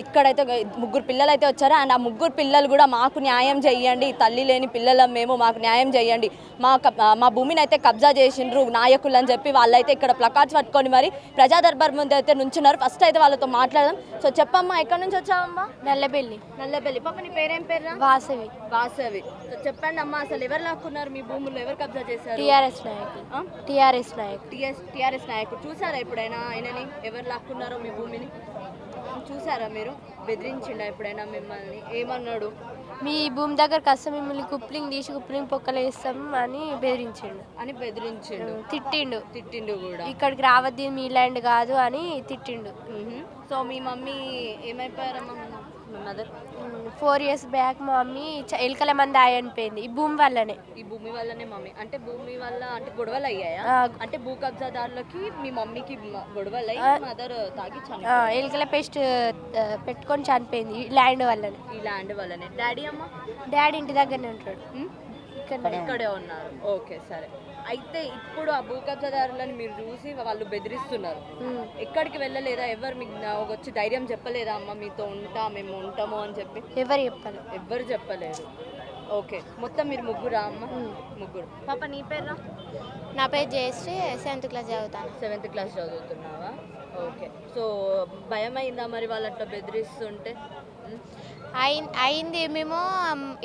ఇక్కడైతే ముగ్గురు పిల్లలు అయితే వచ్చారు. అండ్ ఆ ముగ్గురు పిల్లలు కూడా మాకు న్యాయం చేయండి, తల్లి లేని పిల్లలం మేము, మాకు న్యాయం చేయండి, మా భూమిని అయితే కబ్జా చేసిండ్రు నాయకులు అని చెప్పి వాళ్ళైతే ఇక్కడ ప్లకార్డ్స్ పట్టుకొని మరి ప్రజా దర్బార్ ముందు అయితే నుంచున్నారు. ఫస్ట్ అయితే వాళ్ళతో మాట్లాడదాం. సో చెప్పమ్మా, ఎక్కడి నుంచి వచ్చావమ్మా? నల్లబెల్లి. పాప నీ పేరేం పేరు? వాసవి. సో చెప్పండి అమ్మా, అసలు ఎవరు లాక్కున్నారు మీ భూముల్లో, ఎవరు కబ్జా చేశారు? టిఆర్ఎస్ నాయకుడు. చూసారా ఎప్పుడైనా ఆయనని, ఎవరు లాక్కున్నారో మీ భూమిని చూసారా మీరు? బెదిరించిండా ఎప్పుడైనా మిమ్మల్ని? ఏమన్నాడు? మీ భూమి దగ్గరకు వస్తే మిమ్మల్ని కుప్లింగ్ పొక్కలు వేస్తాం అని బెదిరించిండు. తిట్టిండు కూడా. ఇక్కడికి రావద్దు, మీ ల్యాండ్ కాదు అని తిట్టిండు. సో మీ మమ్మీ ఏమైపోయారమ్మా? మీ మదర్ 4 years బ్యాక్ మా మమ్మీ ఎలుకల మంది చనిపోయింది ఈ భూమి వల్లనే. మమ్మీ అంటే భూమి వల్ల అంటే గొడవలు అయ్యాయా? అంటే భూ కబ్జాదారులకి మీ మమ్మీకి గొడవలు అయ్యి మదర్ తాగి ఎలుకల పెస్ట్ పెట్టుకొని చనిపోయింది ఈ ల్యాండ్ వల్లనే. డాడీ ఇంటి దగ్గరనే ఉంటాడు, ఇక్కడే ఉన్నారు. ఓకే సరే. అయితే ఇప్పుడు ఆ భూ కబ్జాదారులను మీరు చూసి వాళ్ళు బెదిరిస్తున్నారు, ఎక్కడికి వెళ్ళలేదా? ఎవరు మీకు వచ్చి ధైర్యం చెప్పలేదా? అమ్మ మీతో మేము ఉంటాము అని చెప్పి ఎవరు చెప్పలేదు. ఓకే, మొత్తం మీరు ముగ్గురా అమ్మ? ముగ్గురు. పాప నీ పేరు? నా పేరు జయశ్రీ, 7th class చదువుతాను. 7th class చదువుతున్నావా? ఓకే. సో భయం అయిందా మరి వాళ్ళు అట్లా బెదిరిస్తుంటే? అయింది. మేము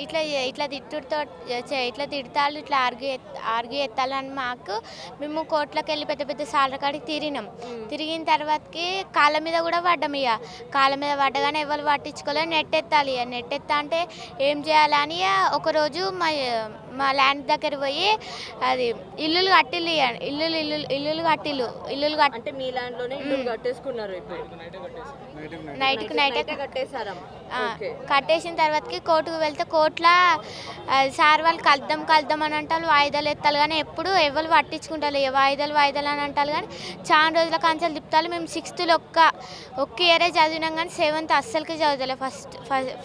ఇట్లా తిడతాళ్ళు, ఇట్లా ఆర్గ్యూ ఎత్తాలని మేము కోర్టులోకి వెళ్ళి పెద్ద పెద్ద సార్ల కాడికి తిరిగిన తర్వాతకి కాళ్ళ మీద కూడా పడ్డాం. కాళ్ళ మీద పడ్డగానే ఎవరు పట్టించుకోలేదు. నెట్ ఎత్తా అంటే ఏం చేయాలని ఒకరోజు మా ల్యాండ్ దగ్గర పోయి అది ఇల్లులు కట్టిల్లు అంటే మీ ల్యాండ్లోనే ఇల్లు కట్టేసుకున్నారు. నైట్కి కట్టేసారా? కట్టేసిన తర్వాతకి కోర్టుకు వెళ్తే కోర్టులో సార్ వాళ్ళు కలుద్దాం అని అంటారు, వాయిదాలు ఎత్తాలి కానీ ఎప్పుడు ఎవరు పట్టించుకుంటారు. వాయిదాలు అని అంటారు కానీ చాలా రోజుల కాంచెలు తిప్పుతారు. మేము 6th ఒక్క ఇయరే చదివినాం కానీ 7th అస్సలకి చదువుతలే.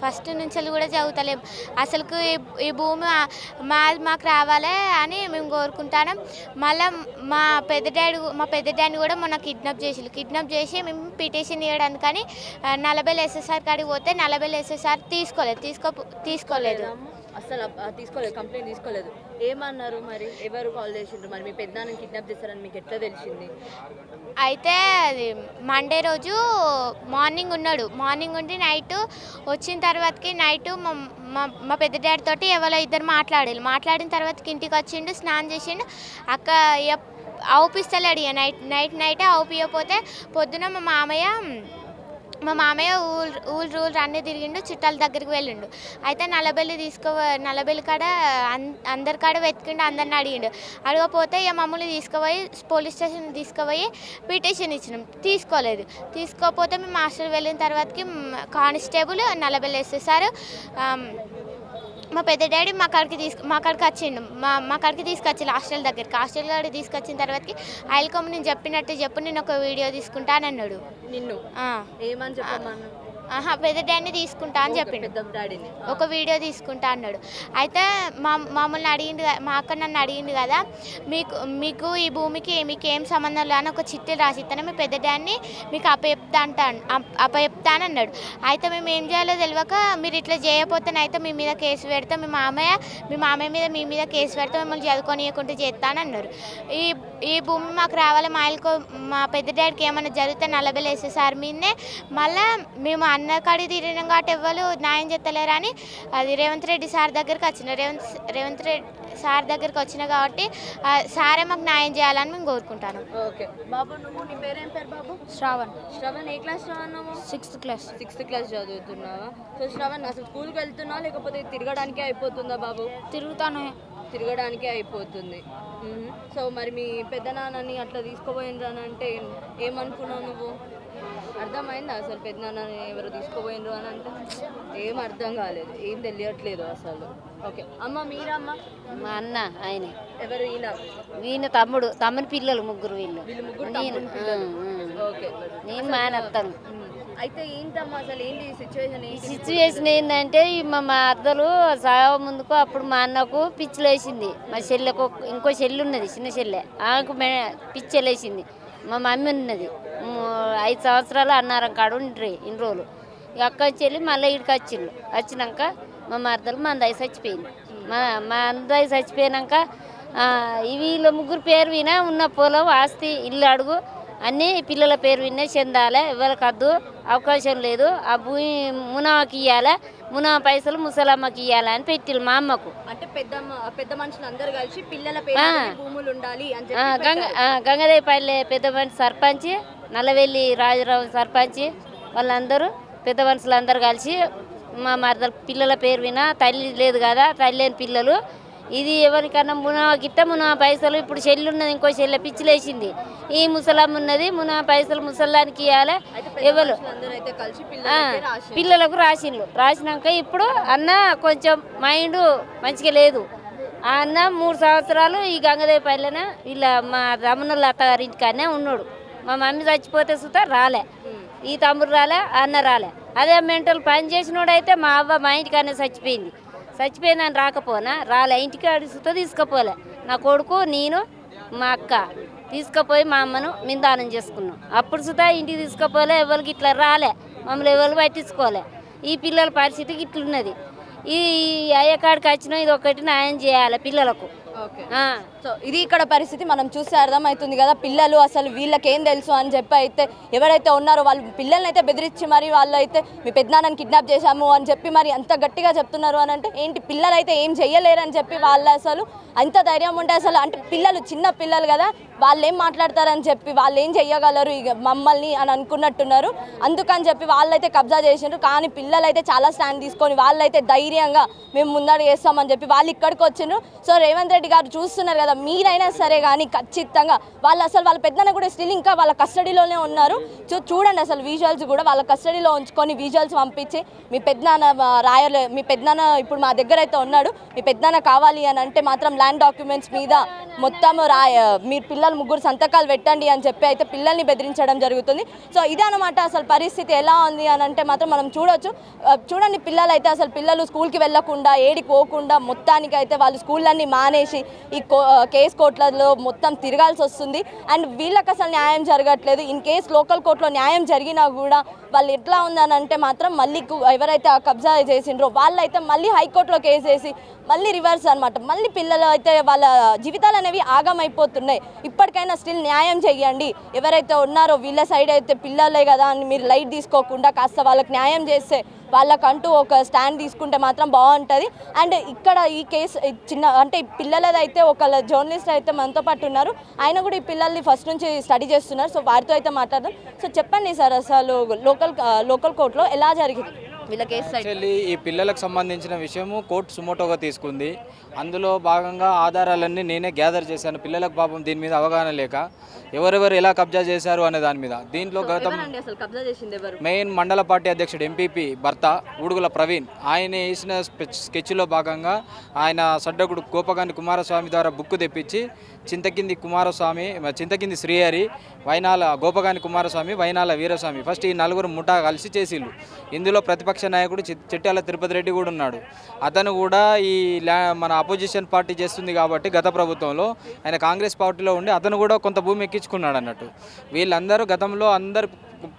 ఫస్ట్ నుంచి కూడా చదువుతలేం. అసలుకు ఈ భూమి మాకు రావాలి అని మేము కోరుకుంటాను. మళ్ళీ మా పెద్ద డాడీని కూడా మొన్న కిడ్నాప్ చేసి మేము పిటిషన్ ఇవ్వడానికి కానీ 40 SSR కాడికి పోతే 40 SSR తీసుకోలేదు. అసలు తీసుకోలేదు, కంప్లైంట్ తీసుకోలేదు. ఏమన్నారు మరి? ఎవరు కాల్ చేసిండ్రు మరి? మీ పెద్దనాన్నని కిడ్నాప్ చేస్తారని మీకు ఎట్లా తెలిసింది? అయితే అది మండే రోజు మార్నింగ్ ఉండి నైట్ వచ్చిన తర్వాతకి నైట్ మా పెద్ద డాడీ తోటి ఎవరో ఇద్దరు మాట్లాడిన తర్వాతకి ఇంటికి వచ్చిండు, స్నానం చేసిండు. అక్క అవుపిస్తలేడు. నైటే అవుపియకపోతే పొద్దున మా మామయ్య ఊళ్ళు అన్నీ తిరిగిండు, చుట్టాల దగ్గరికి వెళ్ళిండు. అయితే నల్లబెల్లి కాడ అందరి కాడ వెతికిండు, అందరిని అడగపోతే ఇక మమ్మల్ని తీసుకుపోయి పోలీస్ స్టేషన్ తీసుకుపోయి పిటిషన్ ఇచ్చినాం. తీసుకోకపోతే మేము హాస్టల్ వెళ్ళిన తర్వాతకి కానిస్టేబుల్ 40 SSR మా పెద్ద డాడీ మా కాడికి వచ్చిండు. మా కాడికి తీసుకొచ్చి హాస్టల్ దగ్గరికి తీసుకొచ్చిన తర్వాతకి ఐల్కమ్ నేను చెప్పినట్టు నేను ఒక వీడియో తీసుకుంటానన్నాడు. నిన్ను ఏమని చెప్పమన్నా? పెద్ద డాడీని తీసుకుంటా అని చెప్పిండు. ఒక వీడియో తీసుకుంటా అన్నాడు. అయితే మమ్మల్ని అడిగిండు, మా అక్క నన్ను అడిగిండు కదా, మీకు ఈ భూమికి మీకు ఏం సంబంధం అని ఒక చిట్టీలు రాసిస్తాను, మీ పెద్ద డాడీని మీకు అప్పచెప్తానన్నాడు. అయితే మేము ఏం చేయాలో తెలియక మీరు ఇట్లా చేయకపోతేనైతే మీ మీద కేసు పెడతా, మీ మామయ్య మీద మీ మీద కేసు పెడతా, మిమ్మల్ని చదువుకోనియకుండా చేస్తానన్నారు. ఈ భూమి మాకు రావాలి, మా పెద్ద డాడీకి ఏమైనా జరిగితే 40 SSR మీదనే. మళ్ళీ మేము అన్న కాడికి తిరిగినాం కాబట్టి ఎవ్వరు న్యాయం చేస్తలేరని అది రేవంత్ రెడ్డి సార్ దగ్గరికి వచ్చిన కాబట్టి సారే మాకు న్యాయం చేయాలని మేము కోరుకుంటాను. ఓకే బాబు, నీ పేరేం పేరు బాబు? శ్రావణ్. ఏ క్లాస్ చదువుతున్నావు? 6th class చదువుతున్నావా? సో శ్రావణ్, అసలు స్కూల్కి వెళ్తున్నావా లేకపోతే తిరగడానికే అయిపోతుందా బాబు? తిరగడానికే అయిపోతుంది. సో మరి మీ పెద్దనాన్నని అట్లా తీసుకుపోయిండ్రు అని అంటే ఏమనుకున్నావు నువ్వు? అర్థమైందా అసలు పెద్దనాన్న ఎవరు తీసుకుపోయిండ్రు అని అంటే? ఏం అర్థం కాలేదు, ఏం తెలియట్లేదు అసలు. ఓకే అమ్మ, మీరమ్మ? మా అన్న ఆయన. ఎవరు? ఈయన తమ్ముని పిల్లలు ముగ్గురు. వీళ్ళు ముగ్గురు. ఓకే, నేను మానేస్తాను. అయితే ఏంటమ్మా అసలు ఏంటి సిచ్యువేషన్ ఏంటంటే మా అద్దలు సాగ ముందుకు అప్పుడు మా అన్నకు పిచ్చిలేసింది. మా చెల్లెకు ఇంకో చెల్లి ఉన్నది, చిన్న చెల్లె, ఆమెకు పిచ్చిలేసింది. మా మమ్మీ ఉన్నది 5 సంవత్సరాలు అన్నారం కాడు ఇన్ని రోజులు. అక్కడి నుంచి వెళ్ళి మళ్ళీ ఇక్కడికి వచ్చిండు. వచ్చినాక మా మరదలు మా అందయ్య చచ్చిపోయింది. మా అందయ్య చచ్చిపోయినాక వీళ్ళ ముగ్గురు పేరు వినా ఉన్న పొలం ఆస్తి ఇల్లు అడుగు అన్నీ పిల్లల పేరు వినే చెందాలి, ఎవరికి వద్దు, అవకాశం లేదు. ఆ భూమి మునాకి ఇవ్వాలి, మునా పైసలు ముసలమ్మకి ఇవ్వాలి అని పెట్టిల్లు మా అమ్మకు. అంటే పెద్ద మనుషులు అందరూ కలిసి పిల్లల పేరు భూములు ఉండాలి అని గంగదేపల్లి పెద్ద మనిషి సర్పంచ్, నల్లవెల్లి రాజరావు సర్పంచ్ వాళ్ళందరూ పెద్ద మనుషులందరూ కలిసి మా మరదల పిల్లల పేరు వినా తల్లి లేదు కదా, తల్లి లేని పిల్లలు ఇది ఎవరికన్నా మునాకిట్ట మునా పైసలు ఇప్పుడు చెల్లి ఉన్నది, ఇంకో చెల్లె పిచ్చిలేసింది, ఈ ముసలమ్మ ఉన్నది, మునా పైసలు ముసలానికి ఇవ్వాలి ఎవరు పిల్లలకు రాసిండ్రు. రాసినాక ఇప్పుడు అన్న కొంచెం మైండ్ మంచిగా లేదు. ఆ అన్న 3 సంవత్సరాలు ఈ గంగదేపల్లిన వీళ్ళ మా రమణుల అత్తగారింటికానే ఉన్నాడు. మా మమ్మీ చచ్చిపోతే సుతా రాలే, ఈ తమ్ముడు రాలే, అన్న రాలే. అదే మెంటల్ పని చేసినోడైతే మా అవ్వ మా ఇంటికానే చచ్చిపోయిందని రాకపోనా రాలే, ఇంటికి అడుగుతా తీసుకుపోలే. నా కొడుకు నేను మా అక్క తీసుకుపోయి మా అమ్మను మేము దానం చేసుకున్నాం. అప్పుడు సుతా ఇంటికి తీసుకుపోలే, ఎవరికి ఇట్లా రాలే, మమ్మల్ని ఎవరు పట్టించుకోలే. ఈ పిల్లల పరిస్థితికి ఇట్లున్నది. ఈ అయ్యకాడికి వచ్చినా ఇది ఒకటి న్యాయం చేయాలి పిల్లలకు. సో ఇది ఇక్కడ పరిస్థితి మనం చూస్తే అర్థమవుతుంది కదా. పిల్లలు అసలు వీళ్ళకేం తెలుసు అని చెప్పి అయితే ఎవరైతే ఉన్నారో వాళ్ళు పిల్లల్ని అయితే బెదిరించి మరి వాళ్ళు అయితే మీ పెద్దనాన్నని కిడ్నాప్ చేశాము అని చెప్పి మరి అంత గట్టిగా చెప్తున్నారు అని అంటే ఏంటి, పిల్లలు అయితే ఏం చెయ్యలేరు అని చెప్పి వాళ్ళు అసలు అంత ధైర్యం ఉంటే అసలు అంటే పిల్లలు చిన్న పిల్లలు కదా, వాళ్ళు ఏం మాట్లాడతారని చెప్పి వాళ్ళు ఏం చెయ్యగలరు ఇక మమ్మల్ని అని అనుకున్నట్టున్నారు. అందుకని చెప్పి వాళ్ళైతే కబ్జా చేసిండ్రు. కానీ పిల్లలు అయితే చాలా స్టాండ్ తీసుకొని వాళ్ళైతే ధైర్యంగా మేము ముందడుగు వేస్తామని చెప్పి వాళ్ళు ఇక్కడికి వచ్చిండ్రు. సో రేవంత్ రెడ్డి గారు చూస్తున్నారు కదా, మీరైనా సరే కానీ ఖచ్చితంగా వాళ్ళు అసలు వాళ్ళ పెద్దన్న కూడా స్టిల్ ఇంకా వాళ్ళ కస్టడీలోనే ఉన్నారు. చూడండి అసలు విజువల్స్ కూడా వాళ్ళ కస్టడీలో ఉంచుకొని విజువల్స్ పంపించి మీ పెద్దనాన్న రాయలే, మీ పెద్దనాన్న ఇప్పుడు మా దగ్గర అయితే ఉన్నాడు, మీ పెద్దనాన్న కావాలి అని అంటే మాత్రం ల్యాండ్ డాక్యుమెంట్స్ మీద మొత్తం మీరు పిల్లలు ముగ్గురు సంతకాలు పెట్టండి అని చెప్పి అయితే పిల్లల్ని బెదిరించడం జరుగుతుంది. సో ఇదే అనమాట అసలు పరిస్థితి ఎలా ఉంది అని అంటే మాత్రం మనం చూడండి పిల్లలు అయితే అసలు పిల్లలు స్కూల్కి వెళ్ళకుండా ఏడికి పోకుండా మొత్తానికి అయితే వాళ్ళు స్కూళ్ళన్నీ మానేసి ఈ కేస్ కోర్టులలో మొత్తం తిరగాల్సి వస్తుంది. అండ్ వీళ్ళకి అసలు న్యాయం జరగట్లేదు. ఇన్ కేస్ లోకల్ కోర్టులో న్యాయం జరిగినా కూడా వాళ్ళు ఎట్లా ఉందని అంటే మాత్రం మళ్ళీ ఎవరైతే కబ్జా చేసిండ్రో వాళ్ళైతే మళ్ళీ హైకోర్టులో కేసు వేసి మళ్ళీ రివర్స్ అనమాట. మళ్ళీ పిల్లలు అయితే వాళ్ళ జీవితాలు అనేవి ఆగమైపోతున్నాయి. ఇప్పటికైనా స్టిల్ న్యాయం చేయండి. ఎవరైతే ఉన్నారో వీళ్ళ సైడ్ అయితే పిల్లలే కదా అని మీరు లైట్ తీసుకోకుండా కాస్త వాళ్ళకి న్యాయం చేస్తే వాళ్ళకంటూ ఒక స్టాండ్ తీసుకుంటే మాత్రం బాగుంటుంది. అండ్ ఇక్కడ ఈ కేసు చిన్న అంటే పిల్లలదైతే ఒక జర్నలిస్ట్ అయితే మనతో పాటు ఉన్నారు. ఆయన కూడా ఈ పిల్లల్ని ఫస్ట్ నుంచి స్టడీ చేస్తున్నారు. సో వారితో అయితే మాట్లాడదాం. సో చెప్పండి సార్, అసలు లోకల్ కోర్టులో ఎలా జరిగింది వీళ్ళ కేసు? యాక్చువల్లీ ఈ పిల్లలకు సంబంధించిన విషయము కోర్టు సుమోటోగా తీసుకుంది. అందులో భాగంగా ఆధారాలన్నీ నేనే గ్యాదర్ చేశాను. పిల్లలకు పాపం దీని మీద అవగాహన లేక ఎవరెవరు ఎలా కబ్జా చేశారు అనే దాని మీద. దీంట్లో గతం మెయిన్ మండల పార్టీ అధ్యక్షుడు ఎంపీపీ భర్త ఊడుగుల ప్రవీణ్ ఆయన వేసిన స్కెచ్లో భాగంగా ఆయన సడ్డకుడు గోపగాని కుమారస్వామి ద్వారా బుక్ తెప్పించి చింతకింది శ్రీహరి, వైనాల గోపగాని కుమారస్వామి, వైనాల వీరస్వామి ఫస్ట్ ఈ నలుగురు ముఠా కలిసి చేసిళ్ళు. ఇందులో ప్రతిపక్ష నాయకుడు చిట్యాల తిరుపతి రెడ్డి కూడా ఉన్నాడు. అతను కూడా ఈ మన అపోజిషన్ పార్టీ చేస్తుంది కాబట్టి గత ప్రభుత్వంలో ఆయన కాంగ్రెస్ పార్టీలో ఉండి అతను కూడా కొంత భూమి ఎక్కించుకున్నాడు అన్నట్టు. వీళ్ళందరూ గతంలో అందరు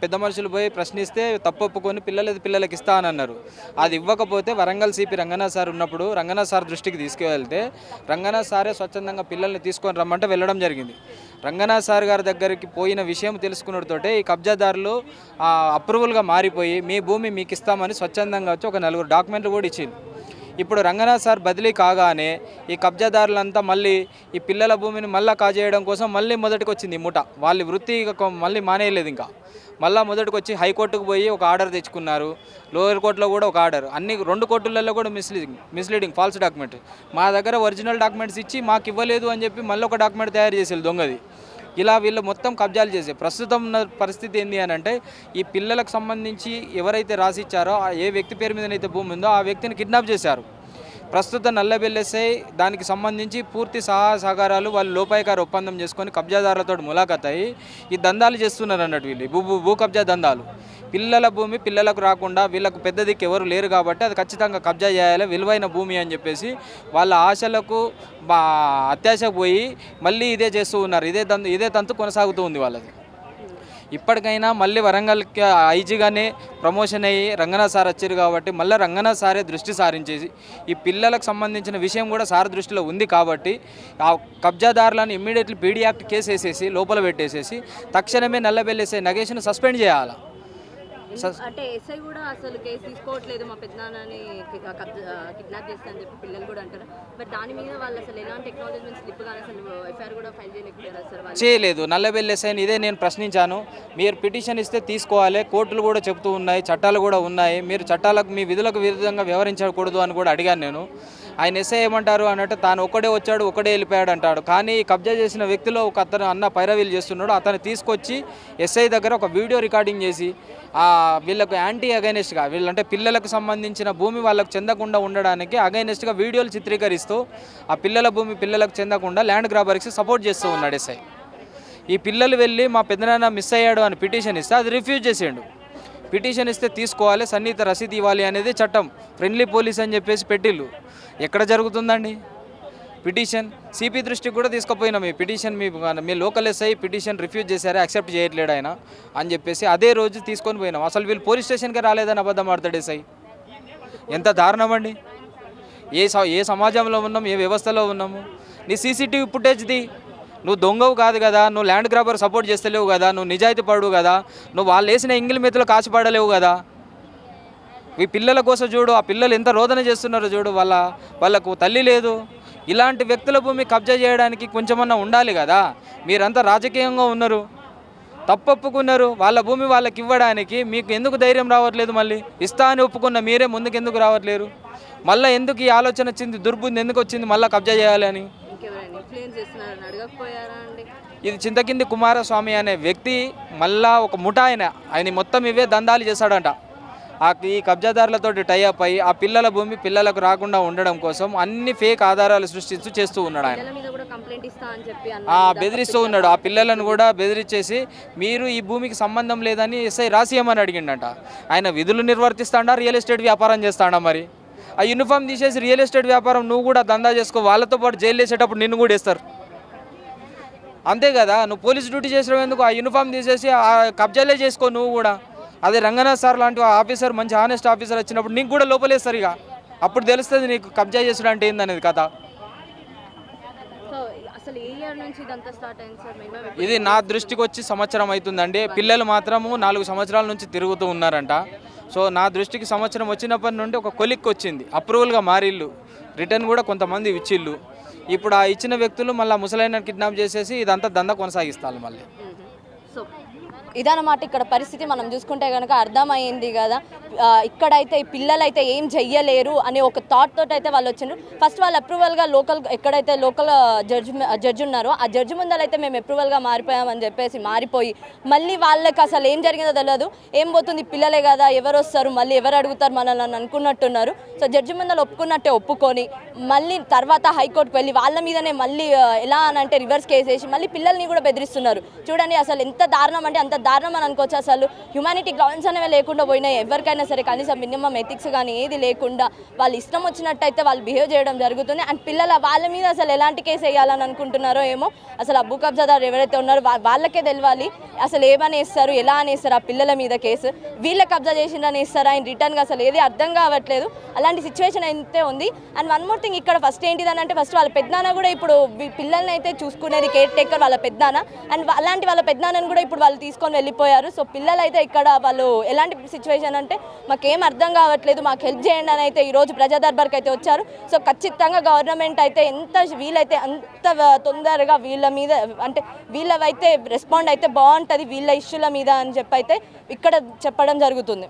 పెద్ద మనుషులు పోయి ప్రశ్నిస్తే తప్పొప్పుకొని పిల్లలకి ఇస్తా అని అన్నారు. అది ఇవ్వకపోతే వరంగల్ సిపి రంగనాథ్ సార్ ఉన్నప్పుడు రంగనాథ్ సార్ దృష్టికి తీసుకువెళ్తే రంగనాథ్ సారే స్వచ్ఛందంగా పిల్లల్ని తీసుకొని రమ్మంటే వెళ్ళడం జరిగింది. రంగనాథ్ సార్ గారి దగ్గరికి పోయిన విషయం తెలుసుకున్నతోటే ఈ కబ్జాదారులు అప్రూవల్గా మారిపోయి మీ భూమి మీకు ఇస్తామని స్వచ్ఛందంగా వచ్చి ఒక 4 డాక్యుమెంట్లు కూడా ఇచ్చింది. ఇప్పుడు రంగనాథ్ సార్ బదిలీ కాగానే ఈ కబ్జాదారులంతా మళ్ళీ ఈ పిల్లల భూమిని మళ్ళీ కాజేయడం కోసం మళ్ళీ మొదటికి వచ్చింది ముఠ. వాళ్ళ వృత్తి మళ్ళీ మానేయలేదు. ఇంకా మళ్ళీ మొదటికి వచ్చి హైకోర్టుకు పోయి ఒక ఆర్డర్ తెచ్చుకున్నారు. లోయర్ కోర్టులో కూడా ఒక ఆర్డర్. అన్ని 2 కోర్టులలో కూడా మిస్లీడింగ్ ఫాల్స్ డాక్యుమెంట్. మా దగ్గర ఒరిజినల్ డాక్యుమెంట్స్ ఇచ్చి మాకు ఇవ్వలేదు అని చెప్పి మళ్ళీ ఒక డాక్యుమెంట్ తయారు చేసేది దొంగది. ఇలా వీళ్ళు మొత్తం కబ్జాలు చేసే ప్రస్తుతం ఉన్న పరిస్థితి ఏంటి అని అంటే ఈ పిల్లలకు సంబంధించి ఎవరైతే రాసిచ్చారో ఏ వ్యక్తి పేరు మీదనైతే భూమి ఉందో ఆ వ్యక్తిని కిడ్నాప్ చేశారు. ప్రస్తుతం నల్లబెల్లెస్ఐ దానికి సంబంధించి పూర్తి సహకారాలు వాళ్ళు లోపాయకార ఒప్పందం చేసుకొని కబ్జాదారులతో ములాఖత్ అయ్యి ఈ దందాలు చేస్తున్నారు అన్నట్టు. వీళ్ళు భూ కబ్జా దందాలు. పిల్లల భూమి పిల్లలకు రాకుండా వీళ్ళకు పెద్ద దిక్కు ఎవరు లేరు కాబట్టి అది ఖచ్చితంగా కబ్జా చేయాలి, విలువైన భూమి అని చెప్పేసి వాళ్ళ ఆశలకు అత్యాశకు పోయి మళ్ళీ ఇదే చేస్తూ ఉన్నారు. ఇదే తంతు కొనసాగుతూ ఉంది వాళ్ళది. ఇప్పటికైనా మళ్ళీ వరంగల్కి ఐజీగానే ప్రమోషన్ అయ్యి రంగనాథ్ సార్ వచ్చారు కాబట్టి మళ్ళీ రంగనాథ్ సారే దృష్టి సారించేసి ఈ పిల్లలకు సంబంధించిన విషయం కూడా సార్ దృష్టిలో ఉంది కాబట్టి ఆ కబ్జాదారులను ఇమ్మీడియట్లీ పీడీ యాక్ట్ కేసు వేసేసి లోపల పెట్టేసేసి తక్షణమే నల్లబెల్లేసే నగేష్ను సస్పెండ్ చేయాలి. అంటే ఎస్ఐ కూడా అసలు కేసు తీసుకోవట్లేదు, మా పెద్దనాన్నని కిడ్నాప్ చేస్తానని చెప్పి పిల్లలు కూడా అంటారు. బట్ దాని మీద వాళ్ళు అసలు ఎలాంటి ఎక్నాలజ్మెంట్ స్లిప్ కానీ అసలు ఎఫ్ఐఆర్ కూడా ఫైల్ చేయలేకపోయారు సార్. చేయలేదు. నల్లబెల్లి ఎస్ఐని ఇదే నేను ప్రశ్నించాను. మీరు పిటిషన్ ఇస్తే తీసుకోవాలి, కోర్టులు కూడా చెప్తూ ఉన్నాయి, చట్టాలు కూడా ఉన్నాయి, మీరు చట్టాలకు మీ విధులకు విరుద్ధంగా వ్యవహరించకూడదు అని కూడా అడిగాను నేను. ఆయన ఎస్ఐ ఏమంటారు అన్నట్టు తాను ఒక్కడే వచ్చాడు ఒక్కడే వెళ్ళిపోయాడు అంటాడు. కానీ కబ్జా చేసిన వ్యక్తిలో ఒక అతను అన్న పైరవీలు చేస్తున్నాడు, అతను తీసుకొచ్చి ఎస్ఐ దగ్గర ఒక వీడియో రికార్డింగ్ చేసి వీళ్ళకు యాంటీ అగైనెస్ట్గా వీళ్ళంటే పిల్లలకు సంబంధించిన భూమి వాళ్ళకు చెందకుండా ఉండడానికి అగైనెస్ట్గా వీడియోలు చిత్రీకరిస్తూ ఆ పిల్లల భూమి పిల్లలకు చెందకుండా ల్యాండ్ గ్రాబర్స్కి సపోర్ట్ చేస్తూ ఉన్నాడు ఎస్ఐ. ఈ పిల్లలు వెళ్ళి మా పెద్దనాన్న మిస్ అయ్యాడు అని పిటిషన్ ఇస్తే అది రిఫ్యూజ్ చేసేయండు. పిటిషన్ ఇస్తే తీసుకోవాలి, సన్నిహిత రసీదు ఇవ్వాలి అనేది చట్టం. ఫ్రెండ్లీ పోలీస్ అని చెప్పేసి పెట్టిళ్ళు. ఎక్కడ జరుగుతుందండి పిటిషన్? సిపి దృష్టికి కూడా తీసుకుపోయినాం. ఈ పిటిషన్ మీ లోకల్ ఎస్ఐ పిటిషన్ రిఫ్యూజ్ చేశారు, యాక్సెప్ట్ చేయట్లేడు ఆయన అని చెప్పేసి అదే రోజు తీసుకొని పోయినాం. అసలు వీళ్ళు పోలీస్ స్టేషన్కి రాలేదని అబద్ధం ఆడతాడు ఎస్ఐ. ఎంత దారుణం అండి! ఏ సమాజంలో ఉన్నాం, ఏ వ్యవస్థలో ఉన్నాము? నీ సీసీటీవీ ఫుటేజ్ది. నువ్వు దొంగవు కాదు కదా, నువ్వు ల్యాండ్ గ్రాబర్ సపోర్ట్ చేస్తలేవు కదా, నువ్వు నిజాయితీ పడవు కదా, నువ్వు వాళ్ళు వేసిన ఎంగిల్ మెతులు కాచిపడలేవు కదా. ఈ పిల్లల కోసం చూడు, ఆ పిల్లలు ఎంత రోదన చేస్తున్నారో చూడు, వాళ్ళకు తల్లి లేదు. ఇలాంటి వ్యక్తుల భూమి కబ్జా చేయడానికి కొంచెమన్నా ఉండాలి కదా. మీరంతా రాజకీయంగా ఉన్నారు, తప్పొప్పుకున్నారు, వాళ్ళ భూమి వాళ్ళకి ఇవ్వడానికి మీకు ఎందుకు ధైర్యం రావట్లేదు? మళ్ళీ ఇస్తా అని ఒప్పుకున్న మీరే ముందుకు ఎందుకు రావట్లేరు? మళ్ళీ ఎందుకు ఈ ఆలోచన వచ్చింది, దుర్బుద్ధి ఎందుకు వచ్చింది మళ్ళీ కబ్జా చేయాలి అని? ఇది చింతకింది కుమారస్వామి అనే వ్యక్తి మళ్ళా ఒక ముఠా ఆయన మొత్తం ఇవే దందాలు చేశాడంట. ఈ కబ్జాదారులతోటి టైఅప్ అయ్యి ఆ పిల్లల భూమి పిల్లలకు రాకుండా ఉండడం కోసం అన్ని ఫేక్ ఆధారాలు సృష్టించి చేస్తూ ఉన్నాడు ఆయన. బెదిరిస్తూ ఉన్నాడు. ఆ పిల్లలను కూడా బెదిరించేసి మీరు ఈ భూమికి సంబంధం లేదని ఎస్ఐ రాసియమని అడిగిండట. ఆయన విధులు నిర్వర్తిస్తాడా, రియల్ ఎస్టేట్ వ్యాపారం చేస్తాడా? మరి ఆ యూనిఫామ్ తీసేసి రియల్ ఎస్టేట్ వ్యాపారం నువ్వు కూడా దందా చేసుకో, వాళ్ళతో పాటు జైలు వేసేటప్పుడు నిన్ను కూడా వేస్తారు. అంతే కదా, నువ్వు పోలీస్ డ్యూటీ చేసడం ఎందుకు? ఆ యూనిఫామ్ తీసేసి ఆ కబ్జాలే చేసుకో నువ్వు కూడా. అదే రంగనాథ్ సార్ లాంటి ఆఫీసర్, మంచి హానెస్ట్ ఆఫీసర్ వచ్చినప్పుడు నీకు కూడా లోపలేస్తారు. ఇక అప్పుడు తెలుస్తుంది నీకు కబ్జా చేసుడు అంటే ఏందనేది కథ. ఇది నా దృష్టికి వచ్చి సంవత్సరం అవుతుందండి. పిల్లలు మాత్రము 4 సంవత్సరాల నుంచి తిరుగుతూ ఉన్నారంట. సో నా దృష్టికి సంవత్సరం వచ్చినప్పటి నుండి ఒక కొలిక్ వచ్చింది, అప్రూవల్గా మారిళ్ళు, రిటర్న్ కూడా కొంతమంది ఇచ్చిళ్ళు. ఇప్పుడు ఆ ఇచ్చిన వ్యక్తులు మళ్ళీ ముసలైన కిడ్నాప్ చేసేసి ఇదంతా దందా కొనసాగిస్తారు మళ్ళీ. ఇదన్నమాట ఇక్కడ పరిస్థితి. మనం చూసుకుంటే కనుక అర్థమైంది కదా, ఇక్కడైతే ఈ పిల్లలైతే ఏం చెయ్యలేరు అనే ఒక థాట్ తోటి అయితే వాళ్ళు వచ్చిండ్రు. ఫస్ట్ వాళ్ళు అప్రూవల్గా ఎక్కడైతే లోకల్ జడ్జి ఉన్నారో ఆ జడ్జి ముందరైతే మేము అప్రూవల్గా మారిపోయామని చెప్పేసి మారిపోయి మళ్ళీ వాళ్ళకి అసలు ఏం జరిగిందో తెలియదు. ఏం పోతుంది, పిల్లలే కదా, ఎవరు వస్తారు, మళ్ళీ ఎవరు అడుగుతారు మనల్ని అని అనుకున్నట్టున్నారు. సో జడ్జి ముందర ఒప్పుకున్నట్టే ఒప్పుకొని మళ్ళీ తర్వాత హైకోర్టుకు వెళ్ళి వాళ్ళ మీదనే మళ్ళీ ఎలా అని అంటే రివర్స్ కేసు వేసి మళ్ళీ పిల్లల్ని కూడా బెదిరిస్తున్నారు. చూడండి అసలు ఎంత దారుణం అంటే అంత దారుణం అని అనుకోవచ్చు. అసలు హ్యుమానిటీ గ్రౌండ్స్ అనేవి లేకుండా పోయినాయి. ఎవరికైనా సరే కనీసం మినిమం ఎథిక్స్ కానీ ఏది లేకుండా వాళ్ళు ఇష్టం వచ్చినట్టయితే వాళ్ళు బిహేవ్ చేయడం జరుగుతుంది. అండ్ వాళ్ళ మీద అసలు ఎలాంటి కేసు వేయాలని అనుకుంటున్నారో ఏమో. అసలు ఆ భూ కబ్జాదారు ఎవరైతే ఉన్నారో వాళ్ళకే తెలియాలి అసలు ఏమని వేస్తారు, ఎలా అనేస్తారు ఆ పిల్లల మీద కేసు. వీళ్ళ కబ్జా చేసిందని వేస్తారా ఆయన రిటర్న్గా, అసలు ఏది అర్థం కావట్లేదు. అలాంటి సిచ్యువేషన్ అయితే ఉంది. అండ్ వన్ మోర్ థింగ్, ఇక్కడ ఫస్ట్ ఏంటిదని అంటే ఫస్ట్ వాళ్ళ పెద్దనాన్న కూడా ఇప్పుడు పిల్లల్ని అయితే చూసుకునేది కేర్ టేకర్ వాళ్ళ పెద్దనాన్న. అండ్ అలాంటి వాళ్ళ పెద్దనాన్నని కూడా ఇప్పుడు వాళ్ళు తీసుకొని వెళ్ళిపోయారు. సో పిల్లలు అయితే ఇక్కడ వాళ్ళు ఎలాంటి సిచ్యువేషన్ అంటే మాకేం అర్థం కావట్లేదు, మాకు హెల్ప్ చేయండి అని అయితే ఈరోజు ప్రజా దర్బార్కి అయితే వచ్చారు. సో ఖచ్చితంగా గవర్నమెంట్ అయితే ఎంత వీలైతే అంత తొందరగా వీళ్ళ మీద అంటే వీళ్ళవైతే రెస్పాండ్ అయితే బాగుంటుంది వీళ్ళ ఇష్యూల మీద అని చెప్పి అయితే ఇక్కడ చెప్పడం జరుగుతుంది.